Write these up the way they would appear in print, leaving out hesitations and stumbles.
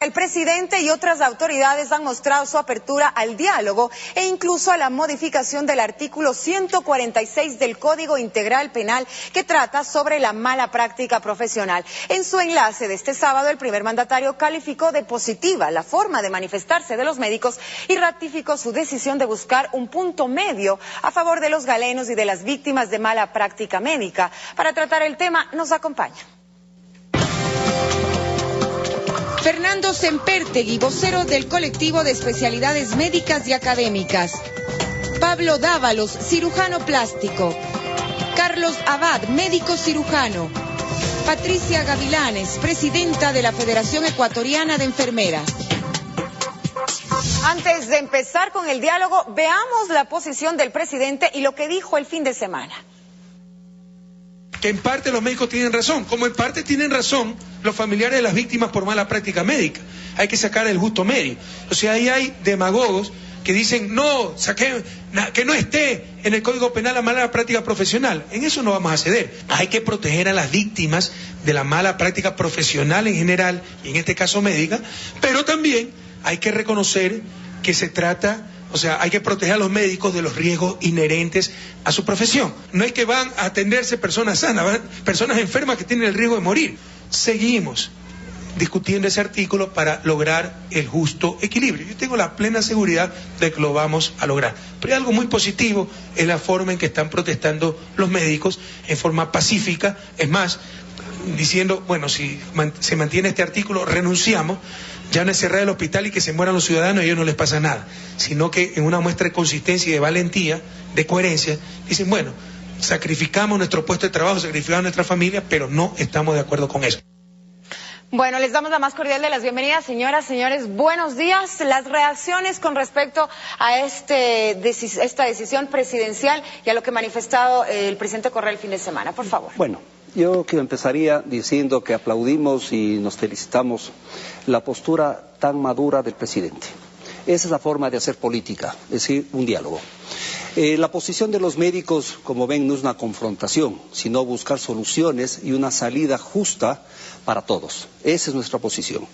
El presidente y otras autoridades han mostrado su apertura al diálogo e incluso a la modificación del artículo 146 del Código Integral Penal que trata sobre la mala práctica profesional. En su enlace de este sábado, el primer mandatario calificó de positiva la forma de manifestarse de los médicos y ratificó su decisión de buscar un punto medio a favor de los galenos y de las víctimas de mala práctica médica. Para tratar el tema nos acompaña Fernando Sempertegui, vocero del colectivo de especialidades médicas y académicas. Pablo Dávalos, cirujano plástico. Carlos Abad, médico cirujano. Patricia Gavilanes, presidenta de la Federación Ecuatoriana de Enfermeras. Antes de empezar con el diálogo, veamos la posición del presidente y lo que dijo el fin de semana. Que en parte los médicos tienen razón, como en parte tienen razón los familiares de las víctimas por mala práctica médica. Hay que sacar el justo medio. O sea, ahí hay demagogos que dicen, no, que no esté en el Código Penal la mala práctica profesional. En eso no vamos a ceder. Hay que proteger a las víctimas de la mala práctica profesional en general, y en este caso médica, pero también hay que reconocer que se trata... O sea, hay que proteger a los médicos de los riesgos inherentes a su profesión. No es que van a atenderse personas sanas, van personas enfermas que tienen el riesgo de morir. Seguimos discutiendo ese artículo para lograr el justo equilibrio. Yo tengo la plena seguridad de que lo vamos a lograr. Pero hay algo muy positivo en la forma en que están protestando los médicos en forma pacífica. Es más, diciendo, bueno, si se mantiene este artículo, renunciamos. Ya no es cerrar el hospital y que se mueran los ciudadanos y a ellos no les pasa nada, sino que en una muestra de consistencia y de valentía, de coherencia, dicen, bueno, sacrificamos nuestro puesto de trabajo, sacrificamos nuestra familia, pero no estamos de acuerdo con eso. Bueno, les damos la más cordial de las bienvenidas, señoras, señores, buenos días. Las reacciones con respecto a esta decisión presidencial y a lo que ha manifestado el presidente Correa el fin de semana, por favor. Bueno, yo que empezaría diciendo que aplaudimos y nos felicitamos la postura tan madura del presidente. Esa es la forma de hacer política, es decir, un diálogo. La posición de los médicos, como ven, no es una confrontación, sino buscar soluciones y una salida justa para todos. Esa es nuestra posición.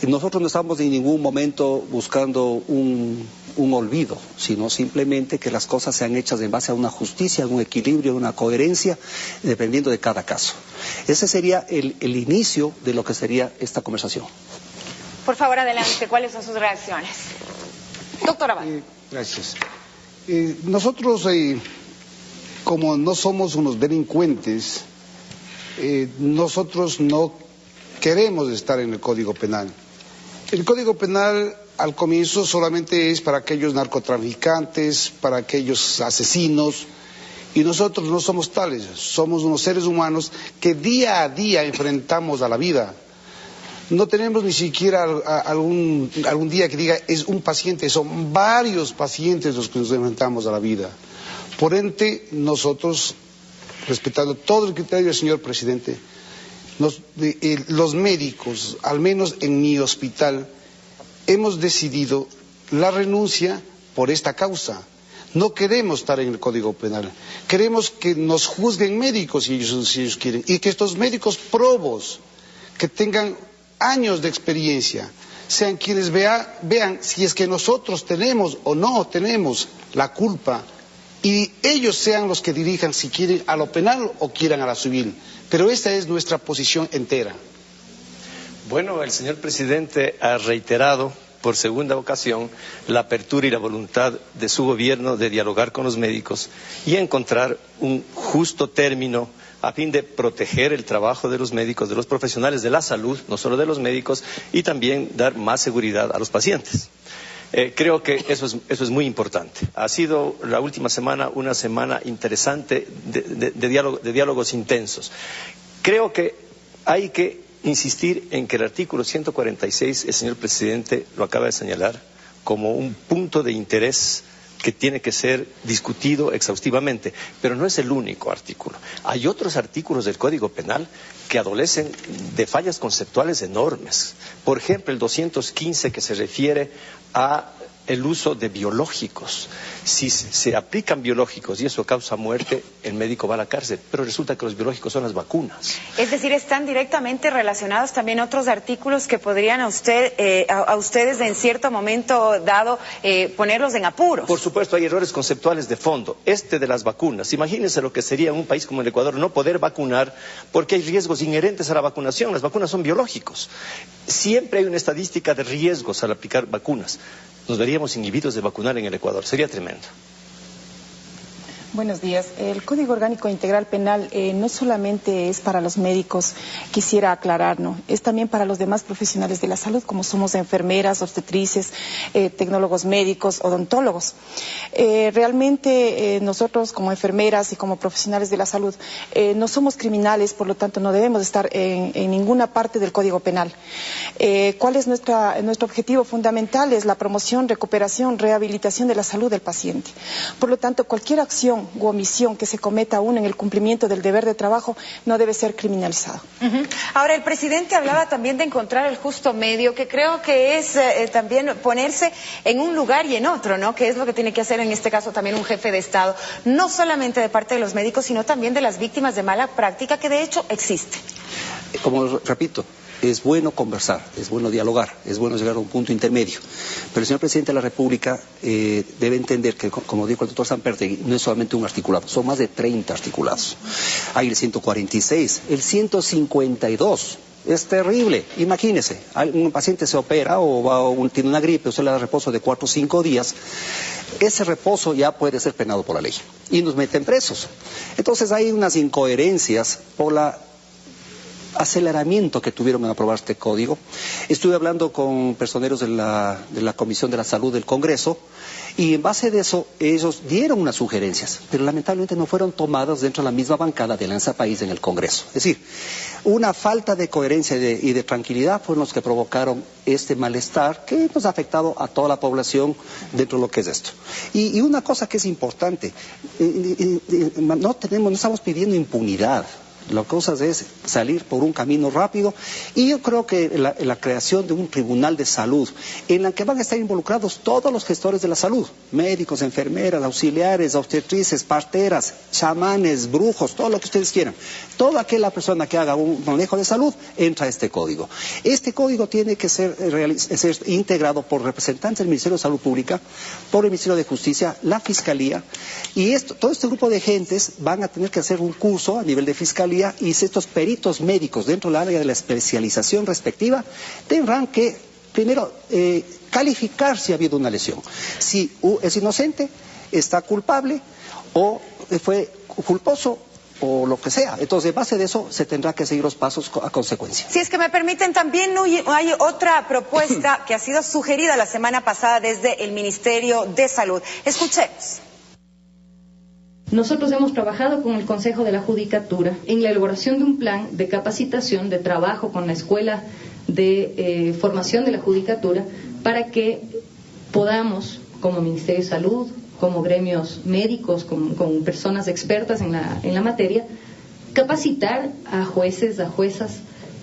Nosotros no estamos en ningún momento buscando un olvido, sino simplemente que las cosas sean hechas en base a una justicia, a un equilibrio, a una coherencia, dependiendo de cada caso. Ese sería el inicio de lo que sería esta conversación. Por favor, adelante. ¿Cuáles son sus reacciones? Doctora Abad. Gracias. Nosotros, como no somos unos delincuentes, nosotros no queremos estar en el Código Penal. El Código Penal al comienzo solamente es para aquellos narcotraficantes, para aquellos asesinos, y nosotros no somos tales, somos unos seres humanos que día a día enfrentamos a la vida. No tenemos ni siquiera algún día que diga es un paciente, son varios pacientes los que nos enfrentamos a la vida. Por ende, nosotros, respetando todo el criterio del señor presidente, los médicos, al menos en mi hospital, hemos decidido la renuncia por esta causa. No queremos estar en el Código Penal. Queremos que nos juzguen médicos si ellos quieren, y que estos médicos probos, que tengan años de experiencia, sean quienes vean si es que nosotros tenemos o no tenemos la culpa, y ellos sean los que dirijan si quieren a lo penal o quieran a la civil. Pero esta es nuestra posición entera. Bueno, el señor presidente ha reiterado por segunda ocasión la apertura y la voluntad de su gobierno de dialogar con los médicos y encontrar un justo término a fin de proteger el trabajo de los médicos, de los profesionales de la salud, no solo de los médicos, y también dar más seguridad a los pacientes. Creo que eso es muy importante. Ha sido la última semana una semana interesante de diálogos intensos. Creo que hay que insistir en que el artículo 146, el señor presidente lo acaba de señalar, como un punto de interés que tiene que ser discutido exhaustivamente, pero no es el único artículo. Hay otros artículos del Código Penal que adolecen de fallas conceptuales enormes. Por ejemplo, el 215, que se refiere a el uso de biológicos. Si se aplican biológicos y eso causa muerte, el médico va a la cárcel, pero resulta que los biológicos son las vacunas. Es decir, están directamente relacionados también otros artículos que podrían a ustedes en cierto momento dado ponerlos en apuros. Por supuesto, hay errores conceptuales de fondo. Este de las vacunas, imagínense lo que sería en un país como el Ecuador no poder vacunar porque hay riesgos inherentes a la vacunación. Las vacunas son biológicos. Siempre hay una estadística de riesgos al aplicar vacunas. Nos veríamos inhibidos de vacunar en el Ecuador. Sería tremendo. Buenos días. El Código Orgánico Integral Penal no solamente es para los médicos, quisiera aclarar, ¿no? Es también para los demás profesionales de la salud, como somos enfermeras, obstetrices, tecnólogos médicos, odontólogos. Realmente nosotros como enfermeras y como profesionales de la salud no somos criminales, por lo tanto no debemos estar en ninguna parte del Código Penal. ¿Cuál es nuestro objetivo fundamental? Es la promoción, recuperación, rehabilitación de la salud del paciente. Por lo tanto, cualquier acción u omisión que se cometa aún en el cumplimiento del deber de trabajo no debe ser criminalizado. Ahora, el presidente hablaba también de encontrar el justo medio, que creo que es también ponerse en un lugar y en otro, ¿no? Que es lo que tiene que hacer en este caso también un jefe de Estado, no solamente de parte de los médicos, sino también de las víctimas de mala práctica, que de hecho existe. Como repito, es bueno conversar, es bueno dialogar, es bueno llegar a un punto intermedio. Pero el señor presidente de la República debe entender que, como dijo el doctor Sampertegui, no es solamente un articulado, son más de 30 articulados. Hay el 146, el 152. Es terrible. Imagínese, un paciente se opera o tiene una gripe, usted le da reposo de 4 o 5 días. Ese reposo ya puede ser penado por la ley y nos meten presos. Entonces hay unas incoherencias por la aceleramiento que tuvieron en aprobar este código. Estuve hablando con personeros de la Comisión de la Salud del Congreso y en base de eso ellos dieron unas sugerencias, pero lamentablemente no fueron tomadas dentro de la misma bancada de Alianza País en el Congreso. Es decir, una falta de coherencia y de tranquilidad fueron los que provocaron este malestar que nos ha afectado a toda la población dentro de lo que es esto. Y una cosa que es importante, no estamos pidiendo impunidad. La cosa es salir por un camino rápido y yo creo que la creación de un tribunal de salud en la que van a estar involucrados todos los gestores de la salud, médicos, enfermeras, auxiliares, obstetrices, parteras, chamanes, brujos, todo lo que ustedes quieran. Toda aquella persona que haga un manejo de salud entra a este código. Este código tiene que ser integrado por representantes del Ministerio de Salud Pública, por el Ministerio de Justicia, la Fiscalía y todo este grupo de gentes van a tener que hacer un curso a nivel de Fiscalía y estos peritos médicos dentro del área de la especialización respectiva tendrán que primero calificar si ha habido una lesión, si es inocente, está culpable o fue culposo o lo que sea. Entonces, en base de eso, se tendrá que seguir los pasos a consecuencia. Si es que me permiten, también hay otra propuesta que ha sido sugerida la semana pasada desde el Ministerio de Salud. Escuchemos. Nosotros hemos trabajado con el Consejo de la Judicatura en la elaboración de un plan de capacitación, de trabajo con la Escuela de Formación de la Judicatura, para que podamos, como Ministerio de Salud, como gremios médicos, con personas expertas en la materia, capacitar a jueces, a juezas,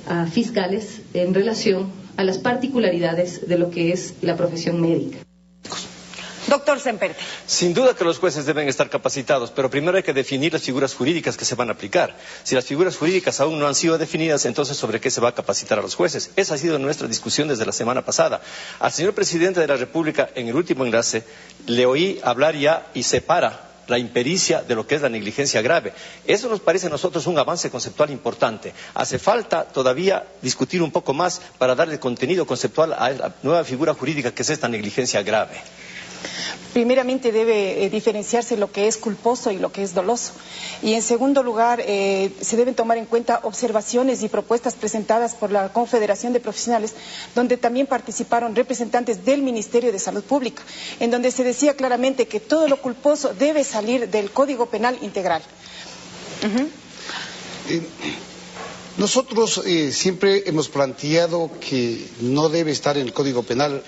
a fiscales en relación a las particularidades de lo que es la profesión médica. Doctor Semperte. Sin duda que los jueces deben estar capacitados, pero primero hay que definir las figuras jurídicas que se van a aplicar. Si las figuras jurídicas aún no han sido definidas, entonces ¿sobre qué se va a capacitar a los jueces? Esa ha sido nuestra discusión desde la semana pasada. Al señor presidente de la República, en el último enlace, le oí hablar ya y separa la impericia de lo que es la negligencia grave. Eso nos parece a nosotros un avance conceptual importante. Hace falta todavía discutir un poco más para darle contenido conceptual a la nueva figura jurídica que es esta negligencia grave. Primeramente debe diferenciarse lo que es culposo y lo que es doloso. Y en segundo lugar, se deben tomar en cuenta observaciones y propuestas presentadas por la Confederación de Profesionales, donde también participaron representantes del Ministerio de Salud Pública, en donde se decía claramente que todo lo culposo debe salir del Código Penal integral. Nosotros siempre hemos planteado que no debe estar en el Código Penal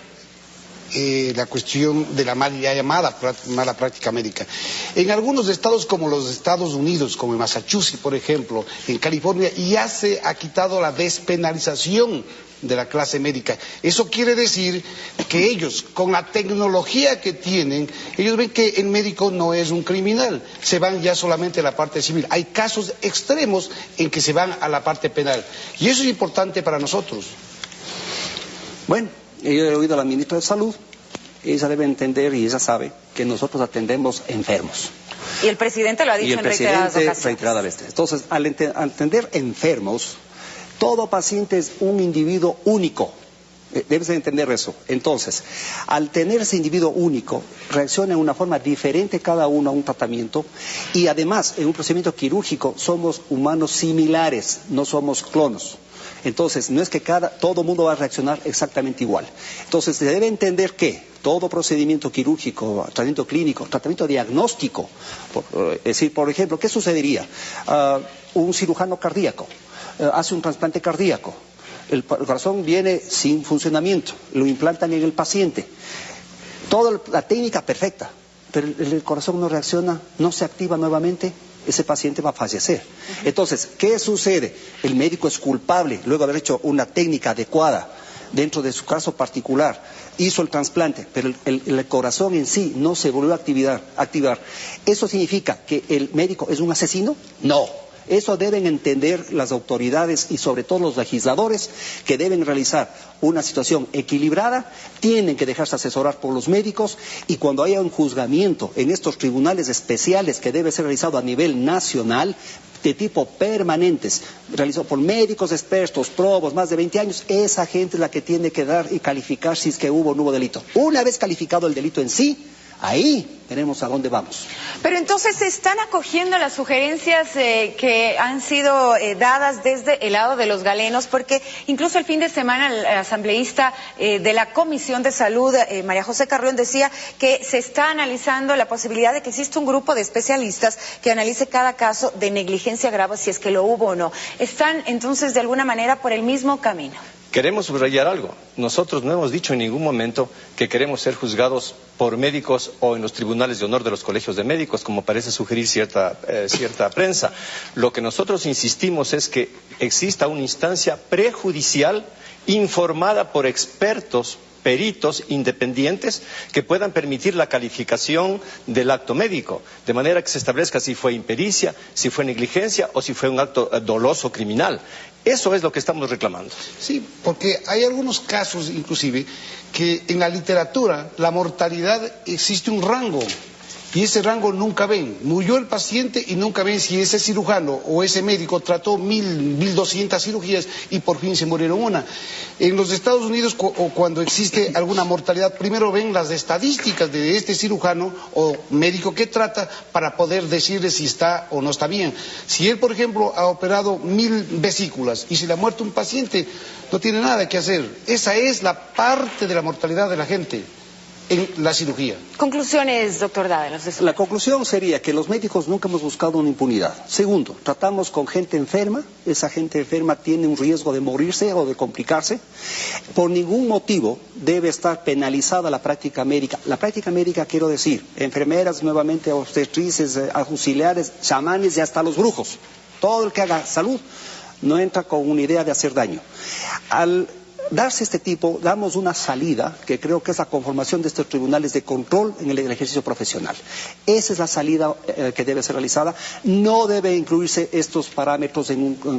la cuestión de la mal llamada mala práctica médica. En algunos estados como los Estados Unidos, como en Massachusetts, por ejemplo, en California, ya se ha quitado la despenalización de la clase médica. Eso quiere decir que ellos, con la tecnología que tienen, ellos ven que el médico no es un criminal, se van ya solamente a la parte civil. Hay casos extremos en que se van a la parte penal, y eso es importante para nosotros. Bueno, yo he oído a la ministra de Salud, ella debe entender y ella sabe que nosotros atendemos enfermos. Y el presidente lo ha dicho en reiteradas ocasiones. Entonces, al entender enfermos, todo paciente es un individuo único. Debes entender eso. Entonces, al tener ese individuo único, reacciona de una forma diferente cada uno a un tratamiento, y además, en un procedimiento quirúrgico, somos humanos similares, no somos clonos. Entonces, no es que todo mundo va a reaccionar exactamente igual. Entonces, se debe entender que todo procedimiento quirúrgico, tratamiento clínico, tratamiento diagnóstico, es decir, por ejemplo, ¿qué sucedería? Un cirujano cardíaco hace un trasplante cardíaco, el corazón viene sin funcionamiento, lo implantan en el paciente, toda la técnica perfecta, pero el corazón no reacciona, no se activa nuevamente, ese paciente va a fallecer. Entonces, ¿qué sucede? El médico es culpable, luego de haber hecho una técnica adecuada dentro de su caso particular, hizo el trasplante, pero el corazón en sí no se volvió a activar. ¿Eso significa que el médico es un asesino? No. Eso deben entender las autoridades y sobre todo los legisladores, que deben realizar una situación equilibrada, tienen que dejarse asesorar por los médicos, y cuando haya un juzgamiento en estos tribunales especiales que debe ser realizado a nivel nacional, de tipo permanentes, realizado por médicos expertos, probos, más de 20 años, esa gente es la que tiene que dar y calificar si es que hubo o no hubo delito. Una vez calificado el delito en sí, ahí veremos a dónde vamos. Pero entonces se están acogiendo las sugerencias que han sido dadas desde el lado de los galenos, porque incluso el fin de semana el asambleísta de la Comisión de Salud, María José Carrión, decía que se está analizando la posibilidad de que exista un grupo de especialistas que analice cada caso de negligencia grave, si es que lo hubo o no. ¿Están entonces de alguna manera por el mismo camino? Queremos subrayar algo. Nosotros no hemos dicho en ningún momento que queremos ser juzgados por médicos o en los tribunales de honor de los colegios de médicos, como parece sugerir cierta prensa. Lo que nosotros insistimos es que exista una instancia prejudicial informada por expertos, peritos independientes que puedan permitir la calificación del acto médico, de manera que se establezca si fue impericia, si fue negligencia o si fue un acto doloso criminal. Eso es lo que estamos reclamando. Sí, porque hay algunos casos, inclusive, que en la literatura, la mortalidad existe un rango, y ese rango nunca ven. Murió el paciente y nunca ven si ese cirujano o ese médico trató 1.200 cirugías y por fin se murieron una. En los Estados Unidos, cuando existe alguna mortalidad, primero ven las estadísticas de este cirujano o médico que trata para poder decirle si está o no está bien. Si él, por ejemplo, ha operado 1.000 vesículas y se le ha muerto un paciente, no tiene nada que hacer. Esa es la parte de la mortalidad de la gente en la cirugía. Conclusiones, doctor Dávalos. La conclusión sería que los médicos nunca hemos buscado una impunidad. Segundo, tratamos con gente enferma, esa gente enferma tiene un riesgo de morirse o de complicarse. Por ningún motivo debe estar penalizada la práctica médica. La práctica médica, quiero decir, enfermeras, nuevamente obstetrices, auxiliares, chamanes y hasta los brujos. Todo el que haga salud no entra con una idea de hacer daño. Al darse este tipo, damos una salida, que creo que es la conformación de estos tribunales de control en el ejercicio profesional. Esa es la salida que debe ser realizada. No debe incluirse estos parámetros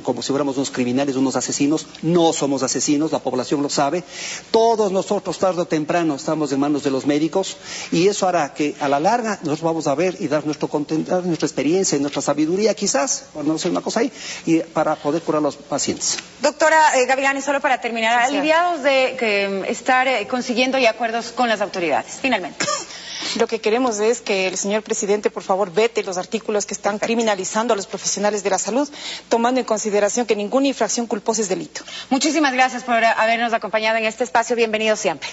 como si fuéramos unos criminales, unos asesinos. No somos asesinos, la población lo sabe. Todos nosotros, tarde o temprano, estamos en manos de los médicos, y eso hará que a la larga nosotros vamos a ver y dar nuestra experiencia y nuestra sabiduría, quizás, por no ser una cosa ahí, y para poder curar a los pacientes. Doctora Gavilán, y solo para terminar, aliviados de estar consiguiendo ya acuerdos con las autoridades, finalmente. Lo que queremos es que el señor presidente, por favor, vete los artículos que están criminalizando a los profesionales de la salud, tomando en consideración que ninguna infracción culposa es delito. Muchísimas gracias por habernos acompañado en este espacio. Bienvenido siempre.